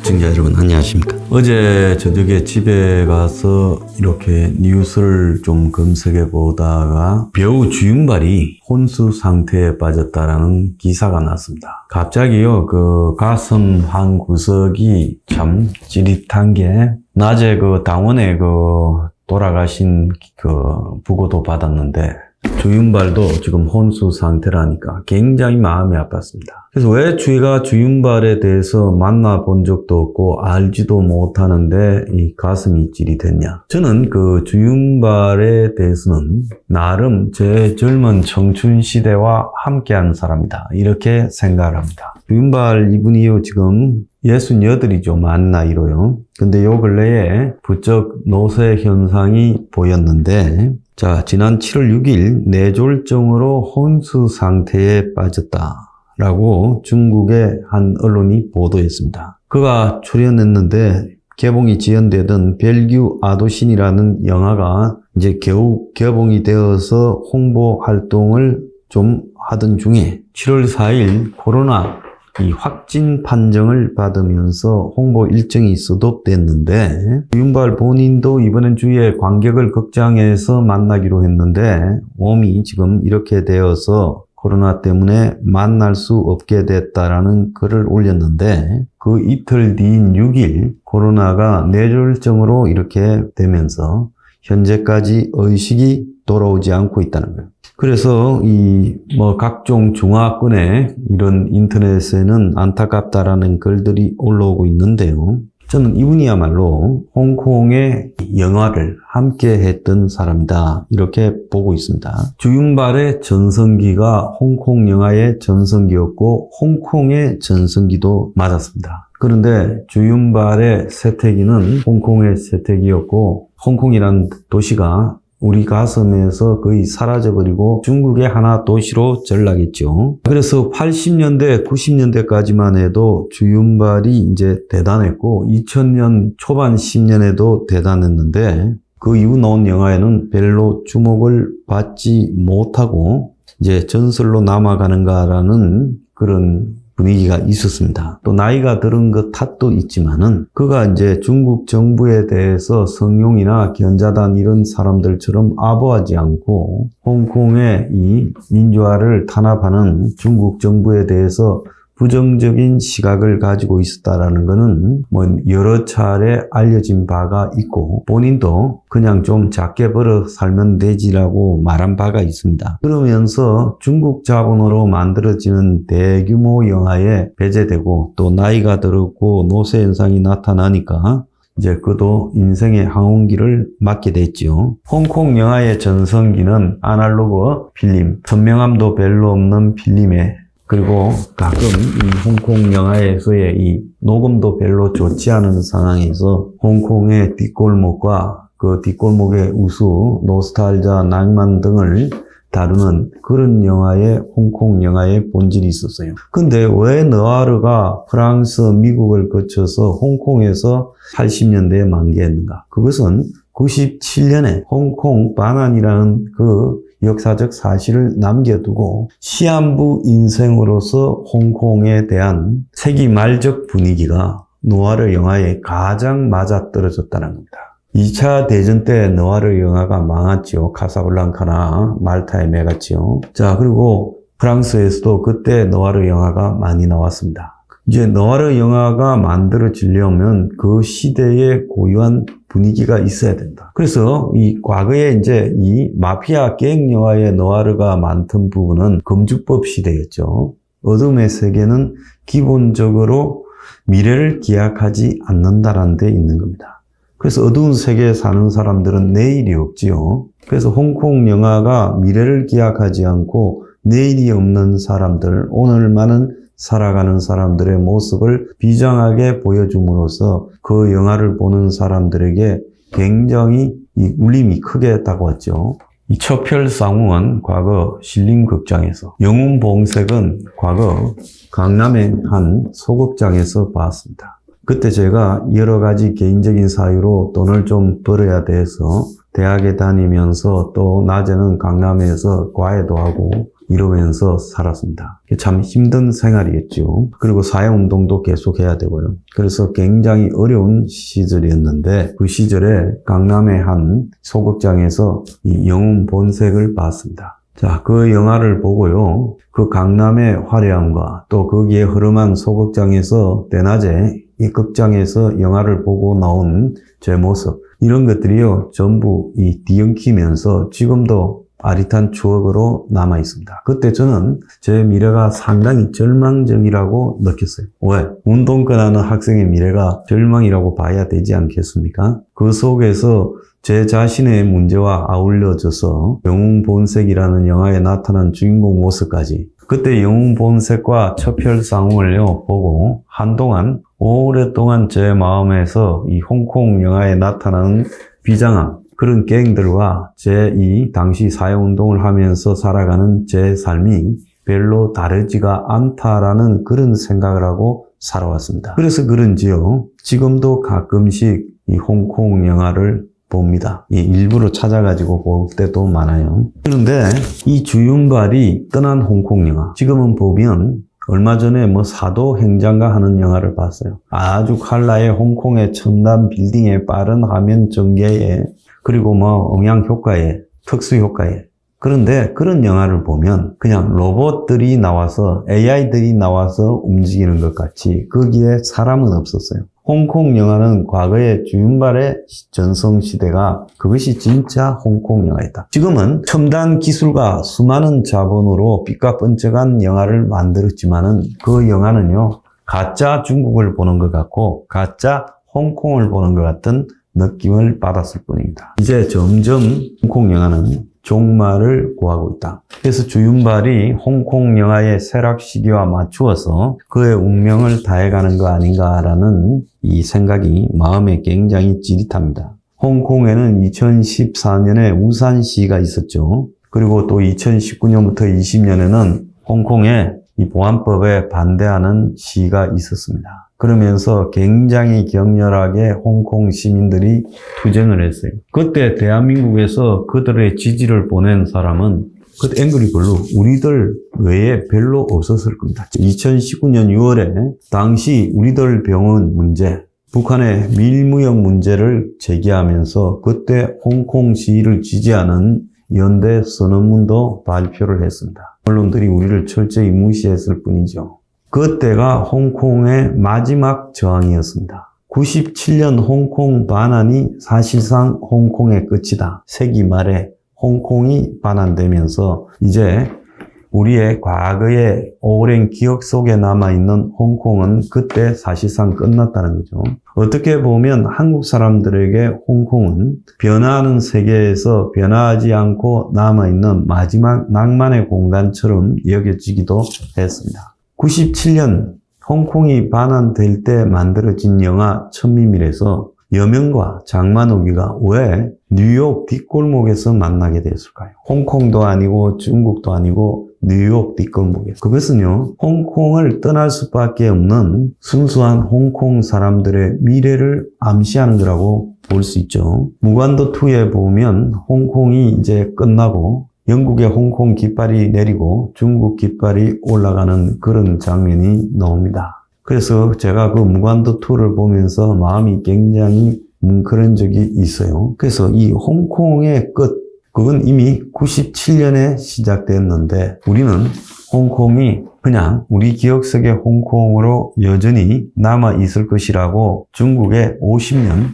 시청자 여러분 안녕하십니까. 어제 저녁에 집에 가서 이렇게 뉴스를 좀 검색해 보다가 배우 주윤발이 혼수 상태에 빠졌다라는 기사가 났습니다. 갑자기요 그 가슴 한 구석이 참 찌릿한 게 낮에 그 당원에 그 돌아가신 그 부고도 받았는데 주윤발도 지금 혼수 상태라니까 굉장히 마음이 아팠습니다. 그래서 왜 저희가 주윤발에 대해서 만나본 적도 없고 알지도 못하는데 이 가슴이 찌릿했냐. 저는 그 주윤발에 대해서는 나름 제 젊은 청춘 시대와 함께한 사람이다 이렇게 생각을 합니다. 주윤발 이분이요 지금 68이죠. 만 나이로요. 근데 요 근래에 부쩍 노쇠 현상이 보였는데 자, 지난 7월 6일 뇌졸중으로 혼수 상태에 빠졌다라고 중국의 한 언론이 보도했습니다. 그가 출연했는데 개봉이 지연되던 벨규 아도신이라는 영화가 이제 겨우 개봉이 되어서 홍보 활동을 좀 하던 중에 7월 4일 코로나 이 확진 판정을 받으면서 홍보 일정이 스톱됐는데 주윤발 본인도 이번엔 주에 관객을 극장에서 만나기로 했는데 몸이 지금 이렇게 되어서 코로나 때문에 만날 수 없게 됐다라는 글을 올렸는데 그 이틀 뒤인 6일 코로나가 뇌졸중으로 이렇게 되면서 현재까지 의식이 돌아오지 않고 있다는 거예요. 그래서 각종 중화권의 이런 인터넷에는 안타깝다라는 글들이 올라오고 있는데요. 저는 이분이야말로 홍콩의 영화를 함께 했던 사람이다 이렇게 보고 있습니다. 주윤발의 전성기가 홍콩 영화의 전성기였고 홍콩의 전성기도 맞았습니다. 그런데 주윤발의 세태기는 홍콩의 세태기였고 홍콩이란 도시가 우리 가슴에서 거의 사라져버리고 중국의 하나 도시로 전락했죠. 그래서 80년대, 90년대까지만 해도 주윤발이 이제 대단했고 2000년 초반 10년에도 대단했는데 그 이후 나온 영화에는 별로 주목을 받지 못하고 이제 전설로 남아가는가라는 그런 분위기가 있었습니다. 또 나이가 들은 것 탓도 있지만은 그가 이제 중국 정부에 대해서 성룡이나 견자단 이런 사람들처럼 아부하지 않고 홍콩의 이 민주화를 탄압하는 중국 정부에 대해서 부정적인 시각을 가지고 있었다라는 것은 여러 차례 알려진 바가 있고 본인도 그냥 좀 작게 벌어 살면 되지라고 말한 바가 있습니다. 그러면서 중국 자본으로 만들어지는 대규모 영화에 배제되고 또 나이가 들었고 노쇠 현상이 나타나니까 이제 그도 인생의 항온기를 맞게 됐죠. 홍콩 영화의 전성기는 아날로그 필름, 선명함도 별로 없는 필름에 그리고 가끔 이 홍콩 영화에서의 이 녹음도 별로 좋지 않은 상황에서 홍콩의 뒷골목과 그 뒷골목의 우수, 노스탈자, 낭만 등을 다루는 그런 영화의 홍콩 영화의 본질이 있었어요. 근데 왜 느와르가 프랑스, 미국을 거쳐서 홍콩에서 80년대에 만개했는가? 그것은 97년에 홍콩 반환이라는 그 역사적 사실을 남겨두고 시한부 인생으로서 홍콩에 대한 세기 말적 분위기가 느와르 영화에 가장 맞아떨어졌다는 겁니다. 2차 대전 때 느와르 영화가 망했죠. 카사블랑카나 말타에 매갔죠. 자, 그리고 프랑스에서도 그때 느와르 영화가 많이 나왔습니다. 이제 느와르 영화가 만들어지려면 그 시대의 고유한 분위기가 있어야 된다. 그래서 이 과거에 이제 이 마피아 갱 영화의 느와르가 많던 부분은 검주법 시대였죠. 어둠의 세계는 기본적으로 미래를 기약하지 않는다라는 데 있는 겁니다. 그래서 어두운 세계에 사는 사람들은 내일이 없지요. 그래서 홍콩 영화가 미래를 기약하지 않고 내일이 없는 사람들, 오늘만은 살아가는 사람들의 모습을 비장하게 보여줌으로써 그 영화를 보는 사람들에게 굉장히 이 울림이 크게 다가왔죠. 이 첩혈상웅은 과거 신림극장에서, 영웅봉색은 과거 강남의 한 소극장에서 봤습니다. 그때 제가 여러 가지 개인적인 사유로 돈을 좀 벌어야 돼서 대학에 다니면서 또 낮에는 강남에서 과외도 하고 이러면서 살았습니다. 참 힘든 생활이었죠. 그리고 사회운동도 계속해야 되고요. 그래서 굉장히 어려운 시절이었는데 그 시절에 강남의 한 소극장에서 이 영웅 본색을 봤습니다. 자, 그 영화를 보고요. 그 강남의 화려함과 또 거기에 흐름한 소극장에서 대낮에 이 극장에서 영화를 보고 나온 제 모습, 이런 것들이요, 전부 뒤엉키면서 지금도 아릿한 추억으로 남아 있습니다. 그때 저는 제 미래가 상당히 절망적이라고 느꼈어요. 왜? 운동권하는 학생의 미래가 절망이라고 봐야 되지 않겠습니까? 그 속에서 제 자신의 문제와 아울러져서 영웅 본색이라는 영화에 나타난 주인공 모습까지, 그때 영웅 본색과 첩혈상웅을 보고 한동안 오랫동안 제 마음에서 이 홍콩 영화에 나타나는 비장한 그런 갱들과 제 이 당시 사회운동을 하면서 살아가는 제 삶이 별로 다르지가 않다라는 그런 생각을 하고 살아왔습니다. 그래서 그런지요, 지금도 가끔씩 이 홍콩 영화를 봅니다. 일부러 찾아가지고 볼 때도 많아요. 그런데 이 주윤발이 떠난 홍콩 영화, 지금은 보면 얼마 전에 사도 행장가 하는 영화를 봤어요. 아주 칼라의 홍콩의 첨단 빌딩의 빠른 화면 전개에, 그리고 음향 효과에, 특수 효과에. 그런데 그런 영화를 보면 그냥 로봇들이 나와서, AI들이 나와서 움직이는 것 같이 거기에 사람은 없었어요. 홍콩 영화는 과거의 주윤발의 전성시대가 그것이 진짜 홍콩 영화였다. 지금은 첨단 기술과 수많은 자본으로 삐까뻔쩍한 영화를 만들었지만은 그 영화는요, 가짜 중국을 보는 것 같고 가짜 홍콩을 보는 것 같은 느낌을 받았을 뿐입니다. 이제 점점 홍콩 영화는 종말을 구하고 있다. 그래서 주윤발이 홍콩 영화의 쇠락 시기와 맞추어서 그의 운명을 다해가는 거 아닌가라는 이 생각이 마음에 굉장히 찌릿합니다. 홍콩에는 2014년에 우산시가 있었죠. 그리고 또 2019년부터 20년에는 홍콩에 이 보안법에 반대하는 시위가 있었습니다. 그러면서 굉장히 격렬하게 홍콩 시민들이 투쟁을 했어요. 그때 대한민국에서 그들의 지지를 보낸 사람은 그때 앵그리걸로 우리들 외에 별로 없었을 겁니다. 2019년 6월에 당시 우리들 병원 문제, 북한의 밀무역 문제를 제기하면서 그때 홍콩 시위를 지지하는 연대 선언문도 발표를 했습니다. 언론들이 우리를 철저히 무시했을 뿐이죠. 그때가 홍콩의 마지막 저항이었습니다. 97년 홍콩 반환이 사실상 홍콩의 끝이다. 세기 말에 홍콩이 반환되면서 이제 우리의 과거의 오랜 기억 속에 남아있는 홍콩은 그때 사실상 끝났다는 거죠. 어떻게 보면 한국 사람들에게 홍콩은 변화하는 세계에서 변화하지 않고 남아있는 마지막 낭만의 공간처럼 여겨지기도 했습니다. 97년 홍콩이 반환될 때 만들어진 영화 천미밀에서 여명과 장만옥이가 왜 뉴욕 뒷골목에서 만나게 됐을까요? 홍콩도 아니고 중국도 아니고 뉴욕 뒷골목에서. 그것은요, 홍콩을 떠날 수밖에 없는 순수한 홍콩 사람들의 미래를 암시하는 거라고 볼 수 있죠. 무관도2에 보면 홍콩이 이제 끝나고 영국의 홍콩 깃발이 내리고 중국 깃발이 올라가는 그런 장면이 나옵니다. 그래서 제가 그 무관도2를 보면서 마음이 굉장히 뭉클한 적이 있어요. 그래서 이 홍콩의 끝, 그건 이미 97년에 시작됐는데 우리는 홍콩이 그냥 우리 기억 속의 홍콩으로 여전히 남아 있을 것이라고 중국의 50년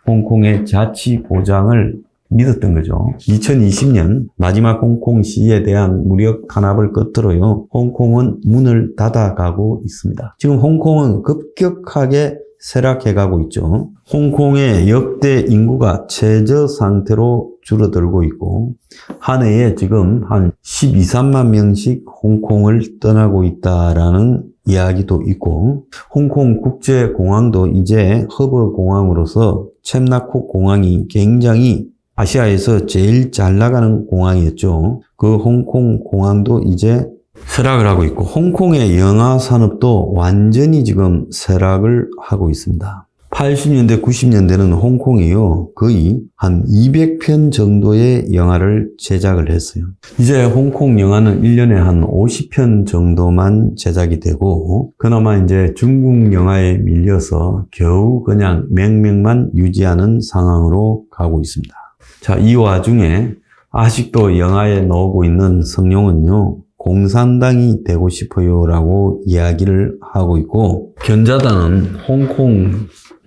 홍콩의 자치 보장을 믿었던 거죠. 2020년 마지막 홍콩 시위에 대한 무력 탄압을 끝으로요, 홍콩은 문을 닫아가고 있습니다. 지금 홍콩은 급격하게 쇠락해가고 있죠. 홍콩의 역대 인구가 최저 상태로 줄어들고 있고 한 해에 지금 한 12, 13만 명씩 홍콩을 떠나고 있다라는 이야기도 있고, 홍콩 국제공항도 이제 허브 공항으로서 챔나콕 공항이 굉장히 아시아에서 제일 잘 나가는 공항이었죠. 그 홍콩 공항도 이제 쇠락을 하고 있고, 홍콩의 영화 산업도 완전히 지금 쇠락을 하고 있습니다. 80년대, 90년대는 홍콩이요, 거의 한 200편 정도의 영화를 제작을 했어요. 이제 홍콩 영화는 1년에 한 50편 정도만 제작이 되고, 그나마 이제 중국 영화에 밀려서 겨우 그냥 맹맹만 유지하는 상황으로 가고 있습니다. 자, 이 와중에 아직도 영화에 나오고 있는 성룡은요, 공산당이 되고 싶어요 라고 이야기를 하고 있고, 견자단은 홍콩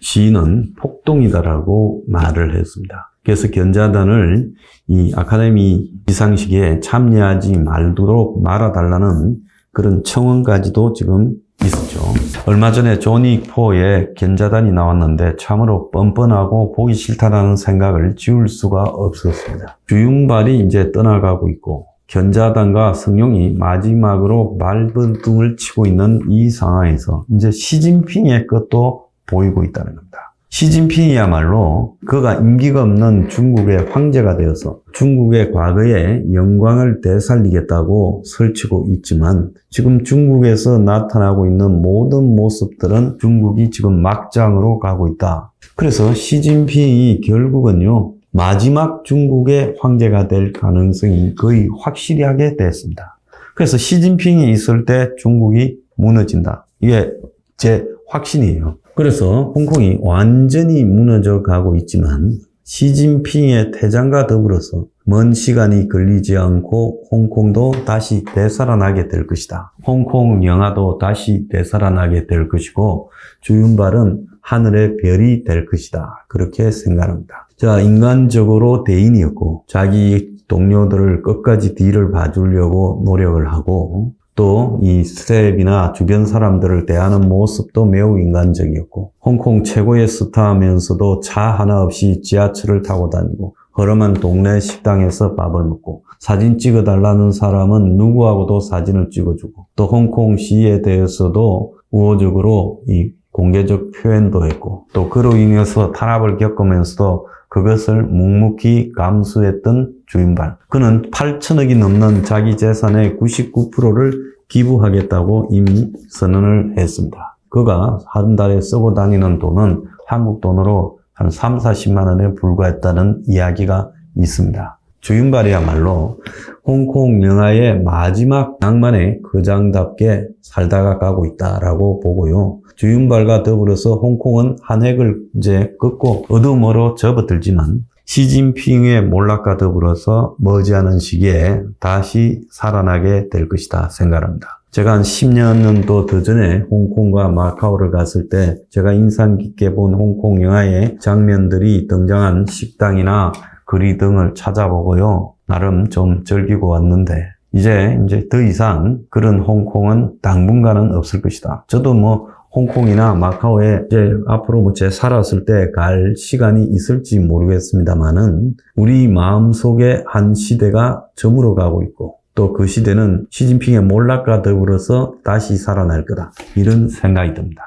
시인은 폭동이다라고 말을 했습니다. 그래서 견자단을 이 아카데미 시상식에 참여하지 말도록 말아달라는 그런 청원까지도 지금 있었죠. 얼마 전에 조니 포의 견자단이 나왔는데 참으로 뻔뻔하고 보기 싫다라는 생각을 지울 수가 없었습니다. 주윤발이 이제 떠나가고 있고, 견자단과 성룡이 마지막으로 말벌둥을 치고 있는 이 상황에서 이제 시진핑의 것도 보이고 있다는 겁니다. 시진핑이야말로 그가 임기가 없는 중국의 황제가 되어서 중국의 과거의 영광을 되살리겠다고 설치고 있지만, 지금 중국에서 나타나고 있는 모든 모습들은 중국이 지금 막장으로 가고 있다. 그래서 시진핑이 결국은요, 마지막 중국의 황제가 될 가능성이 거의 확실하게 됐습니다. 그래서 시진핑이 있을 때 중국이 무너진다. 이게 제 확신이에요. 그래서 홍콩이 완전히 무너져 가고 있지만, 시진핑의 퇴장과 더불어서 먼 시간이 걸리지 않고 홍콩도 다시 되살아나게 될 것이다. 홍콩 영화도 다시 되살아나게 될 것이고, 주윤발은 하늘의 별이 될 것이다. 그렇게 생각합니다. 자, 인간적으로 대인이었고, 자기 동료들을 끝까지 뒤를 봐주려고 노력을 하고, 또 이 스텝이나 주변 사람들을 대하는 모습도 매우 인간적이었고, 홍콩 최고의 스타하면서도 차 하나 없이 지하철을 타고 다니고, 허름한 동네 식당에서 밥을 먹고, 사진 찍어달라는 사람은 누구하고도 사진을 찍어주고, 또 홍콩 시에 대해서도 우호적으로 이 공개적 표현도 했고, 또 그로 인해서 탄압을 겪으면서도 그것을 묵묵히 감수했던 주윤발. 그는 8천억이 넘는 자기 재산의 99%를 기부하겠다고 이미 선언을 했습니다. 그가 한 달에 쓰고 다니는 돈은 한국 돈으로 한 3, 40만 원에 불과했다는 이야기가 있습니다. 주윤발이야말로 홍콩 영화의 마지막 낭만의 거장답게 살다가 가고 있다라고 보고요. 주윤발과 더불어서 홍콩은 한 획을 이제 긋고 어둠으로 접어들지만, 시진핑의 몰락과 더불어서 머지않은 시기에 다시 살아나게 될 것이다 생각합니다. 제가 한 10년 정도 더 전에 홍콩과 마카오를 갔을 때 제가 인상 깊게 본 홍콩 영화의 장면들이 등장한 식당이나 거리 등을 찾아보고요, 나름 좀 즐기고 왔는데, 이제 더 이상 그런 홍콩은 당분간은 없을 것이다. 저도 홍콩이나 마카오에 이제 앞으로 제 살았을 때 갈 시간이 있을지 모르겠습니다만은, 우리 마음속에 한 시대가 저물어 가고 있고, 또 그 시대는 시진핑의 몰락과 더불어서 다시 살아날 거다. 이런 생각이 듭니다.